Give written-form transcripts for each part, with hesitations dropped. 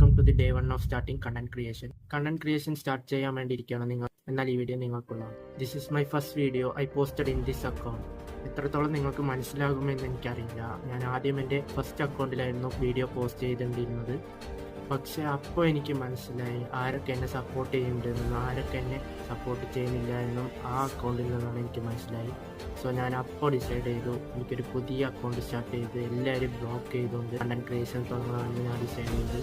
Welcome to the day 1 of starting content creation. Content creation start ചെയ്യാൻ വേണ്ടിയിരിക്കുകയാണ് നിങ്ങൾ. എന്നാൽ ഈ വീഡിയോ നിങ്ങൾക്കുള്ളതാണ്. This is my first video I posted in this account. എത്രത്തോളം നിങ്ങൾക്ക് മനസ്സിലാകുമെന്ന് എനിക്കറിയില്ല. ഞാൻ ആദ്യം എൻ്റെ ഫസ്റ്റ് അക്കൗണ്ടിലായിരുന്നു വീഡിയോ പോസ്റ്റ് ചെയ്തുകൊണ്ടിരുന്നത്. പക്ഷേ അപ്പോൾ എനിക്ക് മനസ്സിലായി ആരൊക്കെ എന്നെ സപ്പോർട്ട് ചെയ്യുന്നുണ്ടെന്നും ആരൊക്കെ എന്നെ സപ്പോർട്ട് ചെയ്യുന്നില്ല എന്നും ആ അക്കൗണ്ടിൽ നിന്നാണ് എനിക്ക് മനസ്സിലായി. സോ ഞാൻ അപ്പോൾ ഡിസൈഡ് ചെയ്തു എനിക്കൊരു പുതിയ അക്കൗണ്ട് സ്റ്റാർട്ട് ചെയ്ത് എല്ലാവരും ബ്ലോക്ക് ചെയ്തുകൊണ്ട് കണ്ടന്റ് ക്രിയേഷൻ തുടങ്ങാമെന്ന് ഞാൻ ഡിസൈഡ് ചെയ്തു.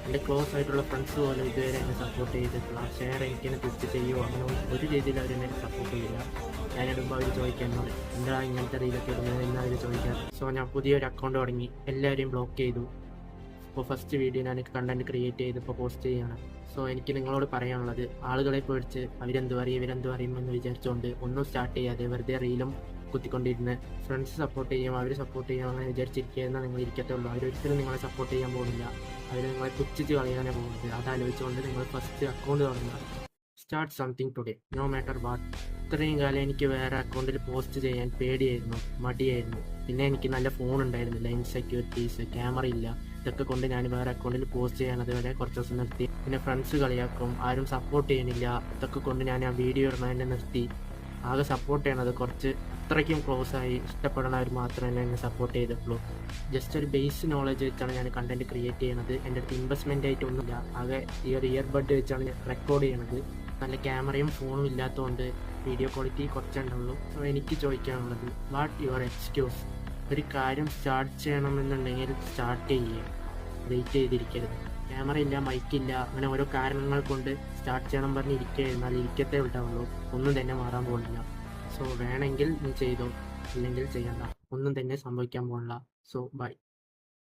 എൻ്റെ ക്ലോസ് ആയിട്ടുള്ള ഫ്രണ്ട്സ് പോലും ഇതുവരെ എന്നെ സപ്പോർട്ട് ചെയ്തിട്ടില്ല. ഷെയർ എനിക്കെന്നെ തിരിച്ച് ചെയ്യുമോ അങ്ങനെ ഒരു രീതിയിൽ അവരെന്നെ സപ്പോർട്ട് ചെയ്യില്ല. ഞാനിടുമ്പോൾ അവർ ചോദിക്കാൻ എന്താ ഇങ്ങനത്തെ റീലൊക്കെ ഇടുന്നത് എന്ന് അവർ ചോദിക്കാൻ. സോ ഞാൻ പുതിയൊരു അക്കൗണ്ട് തുടങ്ങി, എല്ലാവരെയും ബ്ലോക്ക് ചെയ്തു. ഇപ്പോൾ ഫസ്റ്റ് വീഡിയോ ഞാൻ കണ്ടന്റ് ക്രിയേറ്റ് ചെയ്തിപ്പോൾ പോസ്റ്റ് ചെയ്യുകയാണ്. സോ എനിക്ക് നിങ്ങളോട് പറയാനുള്ളത്, ആളുകളെ പേടിച്ച് അവരെന്ത് പറയും ഇവരെന്ത് പറയും എന്ന് വിചാരിച്ചുകൊണ്ട് ഒന്നും സ്റ്റാർട്ട് ചെയ്യാതെ വെറുതെ റീലും കുത്തിക്കൊണ്ടിരുന്ന് ഫ്രണ്ട്സ് സപ്പോർട്ട് ചെയ്യും അവർ സപ്പോർട്ട് ചെയ്യും അങ്ങനെ വിചാരിച്ചിരിക്കുകയെന്ന് നിങ്ങൾ ഇരിക്കത്തുള്ളൂ. അവരൊരിക്കലും നിങ്ങളെ സപ്പോർട്ട് ചെയ്യാൻ പോകുന്നില്ല. അവർ നിങ്ങളെ പുച്ഛിച്ച് കളയാനേ പോകുന്നത്. അതാലോചിച്ചുകൊണ്ട് നിങ്ങൾ ഫസ്റ്റ് അക്കൗണ്ട് തുടങ്ങുക. Start something today no matter what. ഇത്രയും കാലം എനിക്ക് വേറെ അക്കൗണ്ടിൽ പോസ്റ്റ് ചെയ്യാൻ പേടിയായിരുന്നു, മടിയായിരുന്നു. പിന്നെ എനിക്ക് നല്ല ഫോൺ ഉണ്ടായിരുന്നില്ല, ഇൻസെക്യൂരിറ്റീസ്, ക്യാമറ ഇല്ല. ഇതൊക്കെ കൊണ്ട് ഞാൻ വേറെ അക്കൗണ്ടിൽ പോസ്റ്റ് ചെയ്യാൻ അതുവരെ കുറച്ച് ദിവസം നിർത്തി. പിന്നെ ഫ്രണ്ട്സ് കളിയാക്കും, ആരും സപ്പോർട്ട് ചെയ്യണില്ല. ഇതൊക്കെ കൊണ്ട് ഞാൻ ആ വീഡിയോ ഇടുന്നതിനെ നിർത്തി. ആകെ സപ്പോർട്ട് ചെയ്യണത് കുറച്ച് അത്രയ്ക്കും ക്ലോസ് ആയി ഇഷ്ടപ്പെടുന്നവർ മാത്രമേ എന്നെ സപ്പോർട്ട് ചെയ്തിട്ടുള്ളൂ. ജസ്റ്റ് ഒരു ബേസ് നോളജ് വെച്ചാണ് ഞാൻ കണ്ടന്റ് ക്രിയേറ്റ് ചെയ്യണത്. എൻ്റെ അടുത്ത് ഇൻവെസ്റ്റ്മെൻ്റ് ആയിട്ടൊന്നുമില്ല. ആകെ ഈ ഒരു ഇയർബഡ് വെച്ചാണ് ഞാൻ റെക്കോർഡ് ചെയ്യണത്. നല്ല ക്യാമറയും ഫോണും ഇല്ലാത്തതുകൊണ്ട് വീഡിയോ ക്വാളിറ്റി കുറച്ചുണ്ടാവുള്ളൂ. സോ എനിക്ക് ചോദിക്കാനുള്ളത്, വാട്ട് യുവർ എക്സ്ക്യൂസ്? ഒരു കാര്യം സ്റ്റാർട്ട് ചെയ്യണമെന്നുണ്ടെങ്കിൽ സ്റ്റാർട്ട് ചെയ്യുക, വെയിറ്റ് ചെയ്തിരിക്കരുത്. ക്യാമറ ഇല്ല, മൈക്കില്ല, അങ്ങനെ ഓരോ കാരണങ്ങൾ കൊണ്ട് സ്റ്റാർട്ട് ചെയ്യണം പറഞ്ഞ് ഇരിക്കുകയായിരുന്നാൽ ഇരിക്കത്തേ ഉണ്ടാവുള്ളൂ. ഒന്നും തന്നെ മാറാൻ പോകുന്നില്ല. സോ വേണമെങ്കിൽ നീ ചെയ്തോ, ഇല്ലെങ്കിൽ ചെയ്യണ്ട. ഒന്നും തന്നെ സംഭവിക്കാൻ പോകില്ല. So by.